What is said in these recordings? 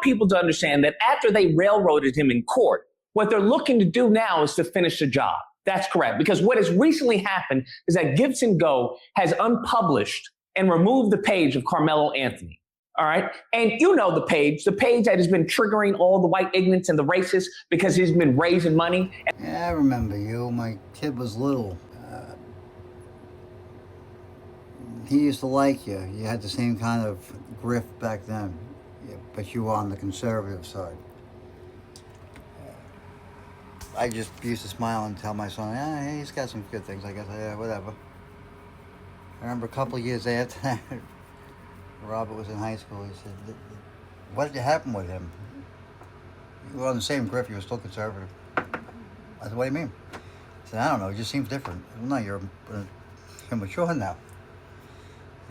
people to understand that after they railroaded him in court, what they're looking to do now is to finish the job. That's correct. Because what has recently happened is that Gibson Go has unpublished and removed the page of Carmelo Anthony. All right. And you know the page that has been triggering all the white ignorance and the racists because he's been raising money. Yeah, I remember you. My kid was little. He used to like you. You had the same kind of grift back then, yeah, but you were on the conservative side. I just used to smile and tell my son, yeah, he's got some good things, I guess. Yeah, whatever. I remember a couple of years after that, Robert was in high school. He said, what did happen with him? You were on the same grift, you were still conservative. I said, what do you mean? He said, I don't know, it just seems different. Well, no, you're mature now.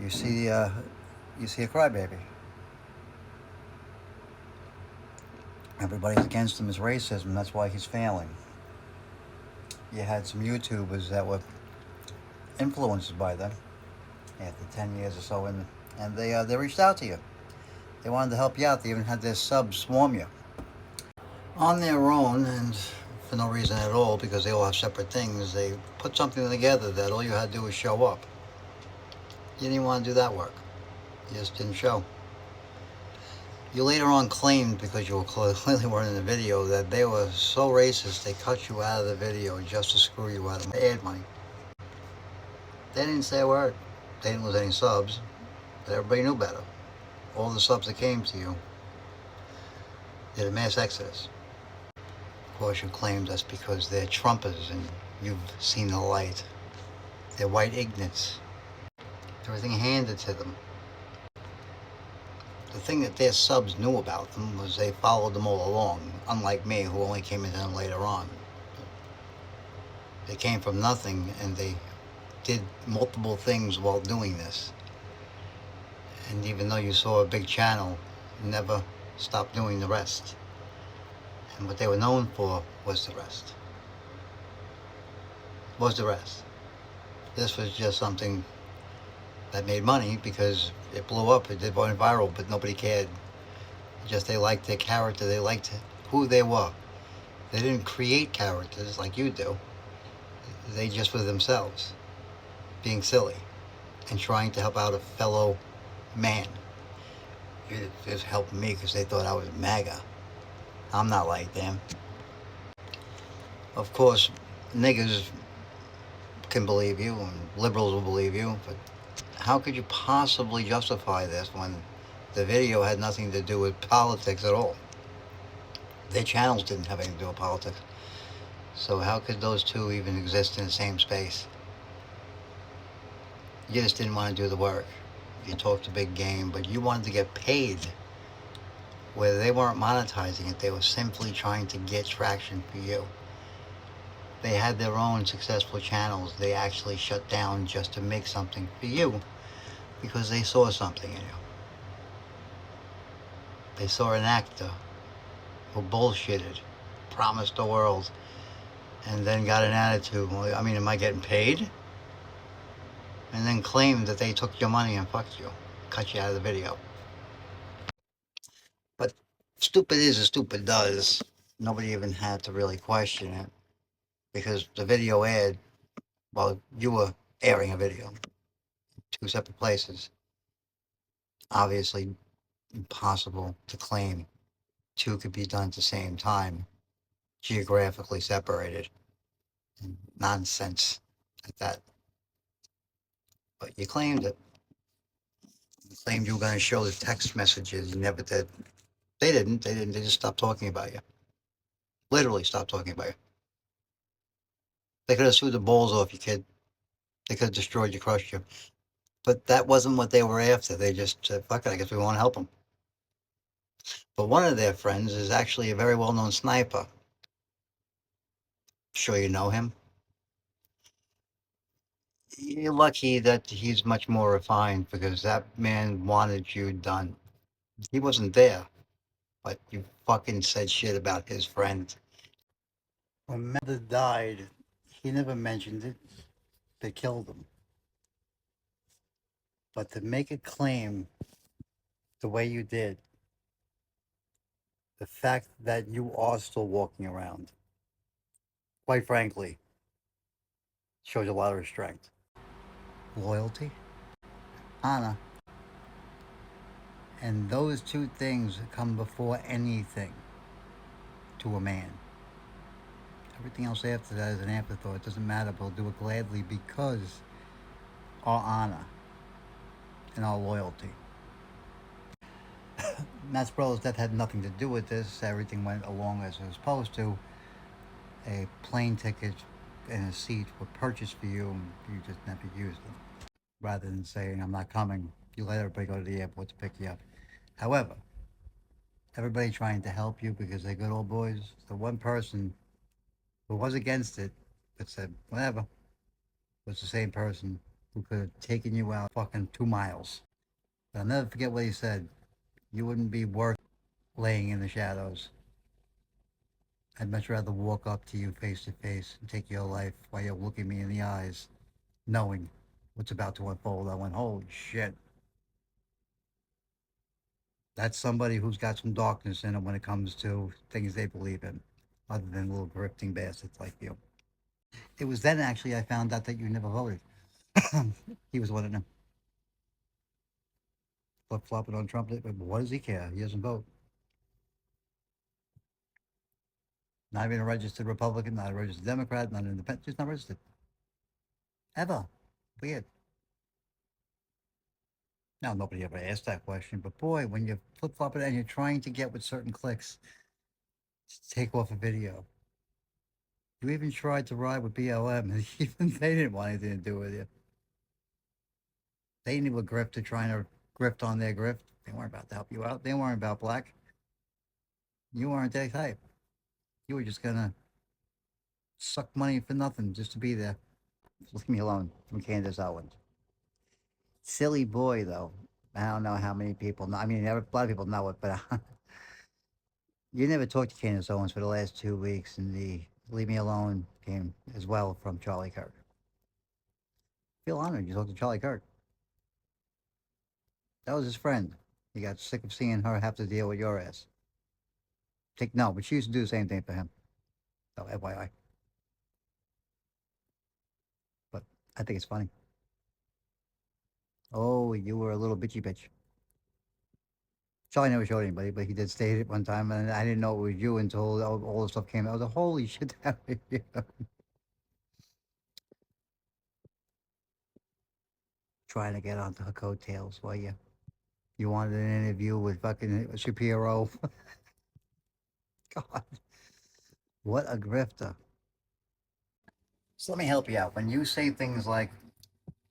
You see a crybaby. Everybody's against him as racism. That's why he's failing. You had some YouTubers that were influenced by them after 10 years or so, and they reached out to you. They wanted to help you out. They even had their subs swarm you. On their own, and for no reason at all, because they all have separate things, they put something together that all you had to do was show up. You didn't want to do that work. You just didn't show. You later on claimed, because you clearly weren't in the video, that they were so racist they cut you out of the video just to screw you out of ad money. They didn't say a word. They didn't lose any subs, but everybody knew better. All the subs that came to you did a mass exodus. Of course, you claimed that's because they're Trumpers and you've seen the light. They're white ignorance. Everything handed to them. The thing that their subs knew about them was they followed them all along, unlike me, who only came into them later on. They came from nothing, and they did multiple things while doing this. And even though you saw a big channel, never stopped doing the rest. And what they were known for was the rest. This was just something that made money because it blew up, it went viral, but nobody cared. Just they liked their character, they liked who they were. They didn't create characters like you do. They just were themselves, being silly and trying to help out a fellow man. It just helped me because they thought I was MAGA. I'm not like them. Of course, niggers can believe you and liberals will believe you, but how could you possibly justify this when the video had nothing to do with politics at all? Their channels didn't have anything to do with politics. So how could those two even exist in the same space? You just didn't want to do the work. You talked a big game, but you wanted to get paid. Where they weren't monetizing it, they were simply trying to get traction for you. They had their own successful channels they actually shut down just to make something for you because they saw something in you. They saw an actor who bullshitted, promised the world, and then got an attitude. Well, I mean, am I getting paid? And then claimed that they took your money and fucked you, cut you out of the video. But stupid is as stupid does. Nobody even had to really question it because the video aired while you were airing a video. Two separate places. Obviously impossible to claim two could be done at the same time, geographically separated. Nonsense at that. But you claimed it. You claimed you were going to show the text messages. You never did. They didn't. They just stopped talking about you. Literally stopped talking about you. They could have sued the balls off you, kid. They could have destroyed you, crushed you. But that wasn't what they were after. They just said, fuck it, I guess we want to help them. But one of their friends is actually a very well-known sniper. Sure you know him? You're lucky that he's much more refined because that man wanted you done. He wasn't there, but you fucking said shit about his friend. When Mother died, he never mentioned it. They killed him. But to make a claim the way you did, The fact that you are still walking around, quite frankly, shows a lot of strength. Loyalty, honor, and those two things come before anything to a man. Everything else after that is an afterthought. It doesn't matter, but we'll do it gladly because our honor and our loyalty. Matt's brother's death had nothing to do with this. Everything went along as it was supposed to. A plane ticket and a seat were purchased for you, and you just never used them. Rather than saying, I'm not coming, you let everybody go to the airport to pick you up. However, everybody trying to help you because they're good old boys. The one person who was against it but said, whatever, was the same person who could have taken you out fucking 2 miles. But I'll never forget what he said. You wouldn't be worth laying in the shadows. I'd much rather walk up to you face to face and take your life while you're looking me in the eyes, knowing what's about to unfold. I went, holy shit. That's somebody who's got some darkness in them when it comes to things they believe in, other than little grifting bastards like you. It was then actually I found out that you never voted. He was one of them. Flip flopping on Trump. But what does he care? He doesn't vote. Not even a registered Republican, not a registered Democrat, not an independent, just not registered. Ever. Weird. Now, nobody ever asked that question, but boy, when you flip flop it and you're trying to get with certain clicks to take off a video, you even tried to ride with BLM, and even they didn't want anything to do with you. They didn't even grift to trying to grift on their grift. They weren't about to help you out. They weren't about black. You weren't that type. You were just gonna suck money for nothing just to be there. Leave me alone. From Candace Owens. Silly boy, though. I don't know how many people know. I mean, a lot of people know it, but you never talked to Candace Owens for the last 2 weeks, and the "Leave Me Alone" came as well from Charlie Kirk. Feel honored you talked to Charlie Kirk. That was his friend. He got sick of seeing her have to deal with your ass. No, but she used to do the same thing for him. So, FYI. But I think it's funny. Oh, you were a little bitchy bitch. Charlie never showed anybody, but he did state it one time, and I didn't know it was you until all the stuff came out. I was like, holy shit, that was you. Trying to get onto her coattails, were you? You wanted an interview with fucking Shapiro. God, what a grifter. So let me help you out. When you say things like,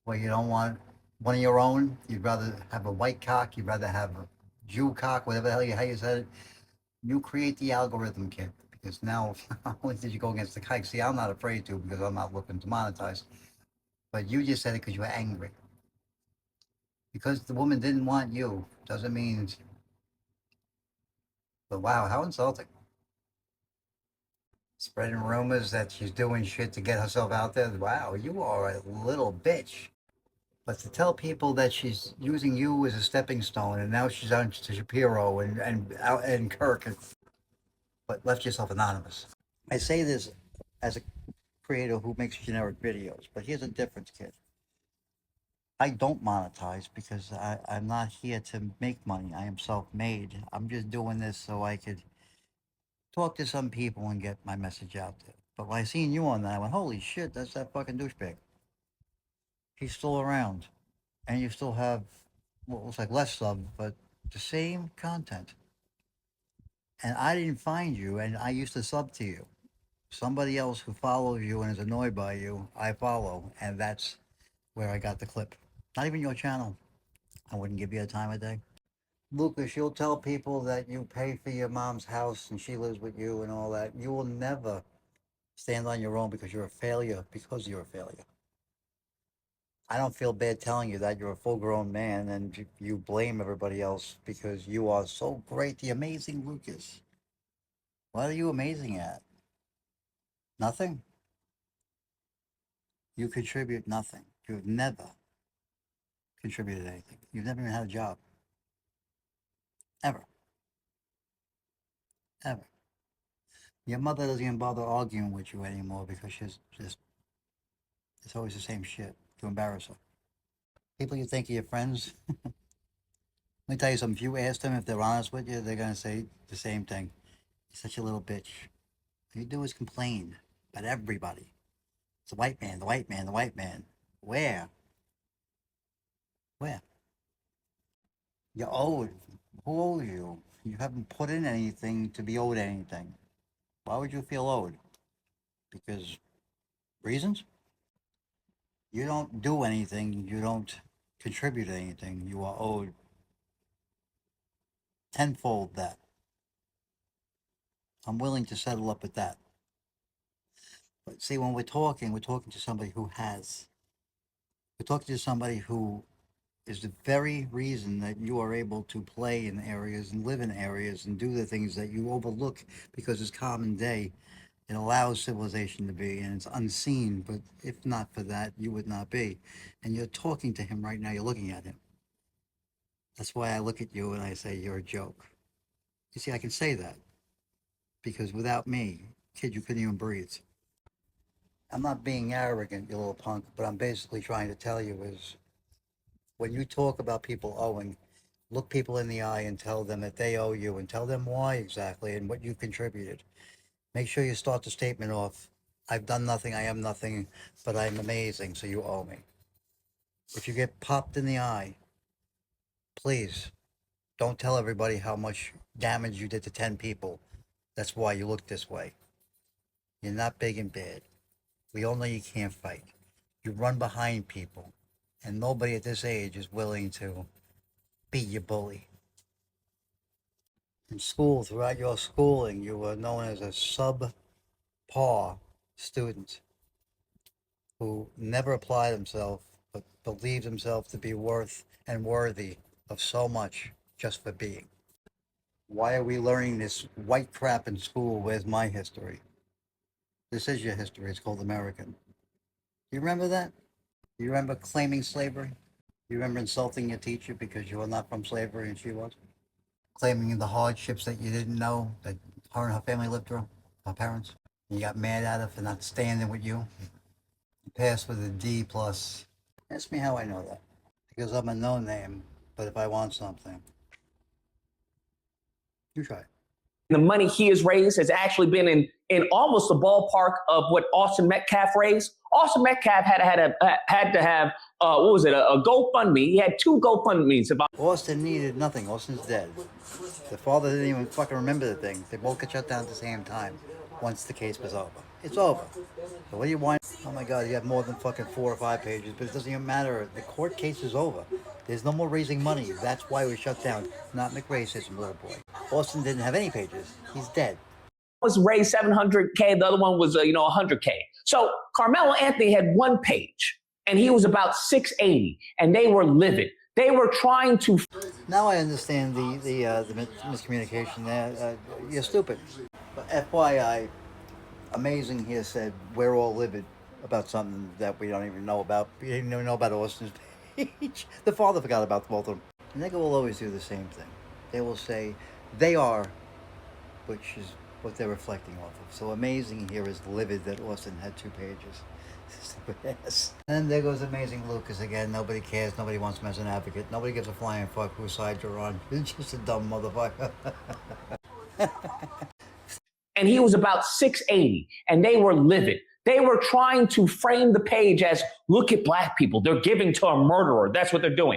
well, you don't want one of your own, you'd rather have a white cock, you'd rather have a Jew cock, whatever the hell how you said it, you create the algorithm, kid. Because now, not only did you go against the kike, see, I'm not afraid to because I'm not looking to monetize. But you just said it because you were angry. Because the woman didn't want you doesn't mean. But wow, how insulting. Spreading rumors that she's doing shit to get herself out there. Wow, you are a little bitch. But to tell people that she's using you as a stepping stone and now she's on to Shapiro and Kirk, but left yourself anonymous. I say this as a creator who makes generic videos, but here's a difference, kid. I don't monetize because I'm not here to make money. I am self-made. I'm just doing this so I could talk to some people and get my message out there. But when I seen you on that, I went, holy shit, that's that fucking douchebag. He's still around. And you still have what looks like less sub, but the same content. And I didn't find you, and I used to sub to you. Somebody else who follows you and is annoyed by you, I follow, and that's where I got the clip. Not even your channel. I wouldn't give you a time of day. Lucas, you'll tell people that you pay for your mom's house and she lives with you and all that. You will never stand on your own because you're a failure because you're a failure. I don't feel bad telling you that you're a full grown man and you blame everybody else because you are so great, the amazing Lucas. What are you amazing at? Nothing? You contribute nothing. You've never contributed anything. You've never even had a job. Ever. Ever. Your mother doesn't even bother arguing with you anymore because she's just, it's always the same shit to embarrass her. People you think are your friends, let me tell you something. If you ask them if they're honest with you, they're going to say the same thing. You're such a little bitch. All you do is complain about everybody. It's the white man, the white man, the white man. Where? Where? You're owed. Who owes you? You haven't put in anything to be owed anything. Why would you feel owed? Because reasons? You don't do anything. You don't contribute anything. You are owed tenfold that. I'm willing to settle up with that. But see, when we're talking to somebody who has. We're talking to somebody who is the very reason that you are able to play in areas and live in areas and do the things that you overlook because it's common day. It allows civilization to be, and it's unseen, but if not for that, you would not be. And you're talking to him right now, you're looking at him. That's why I look at you and I say, you're a joke. You see, I can say that because without me, kid, you couldn't even breathe. I'm not being arrogant, you little punk, but I'm basically trying to tell you is when you talk about people owing, look people in the eye and tell them that they owe you and tell them why exactly and what you've contributed. Make sure you start the statement off, I've done nothing, I am nothing, but I'm amazing, so you owe me. If you get popped in the eye, please don't tell everybody how much damage you did to 10 people. That's why you look this way. You're not big and bad. We all know you can't fight. You run behind people, and nobody at this age is willing to be your bully. In school, throughout your schooling, you were known as a subpar student who never applied himself, but believed himself to be worth and worthy of so much just for being. Why are we learning this white crap in school? Where's my history? This is your history. It's called American. You remember that? You remember claiming slavery? You remember insulting your teacher because you were not from slavery and she was? Claiming the hardships that you didn't know that her and her family lived through, her parents. You got mad at her for not standing with you. You passed with a D plus. Ask me how I know that. Because I'm a no name, but if I want something, you try it. The money he has raised has actually been in almost the ballpark of what Austin Metcalf raised. Austin Metcalf had to have what was it, a GoFundMe. He had 2 GoFundMes. Austin needed nothing. Austin's dead. The father didn't even fucking remember the thing. They both got shut down at the same time once the case was over. It's over. So what do you want? Oh my God, you have more than fucking 4 or 5 pages, but it doesn't even matter. The court case is over. There's no more raising money. That's why it was shut down. Not McRacism, little boy. Austin didn't have any pages. He's dead. Was raised 700K. The other one was 100K. So Carmelo Anthony had 1 page, and he was about 680, and they were livid. They were trying to. Now I understand the miscommunication there. You're stupid. But FYI, Amazing here said we're all livid about something that we don't even know about. We didn't even know about Austin's page. The father forgot about both of them. Nigga will always do the same thing. They will say they are, which is what they're reflecting off of. So Amazing here is livid that Austin had 2 pages. Stupid ass. And there goes Amazing Lucas again. Nobody cares. Nobody wants him as an advocate. Nobody gives a flying fuck whose side you're on. You're just a dumb motherfucker. And he was about 680, and they were livid. They were trying to frame the page as, look at black people. They're giving to a murderer. That's what they're doing.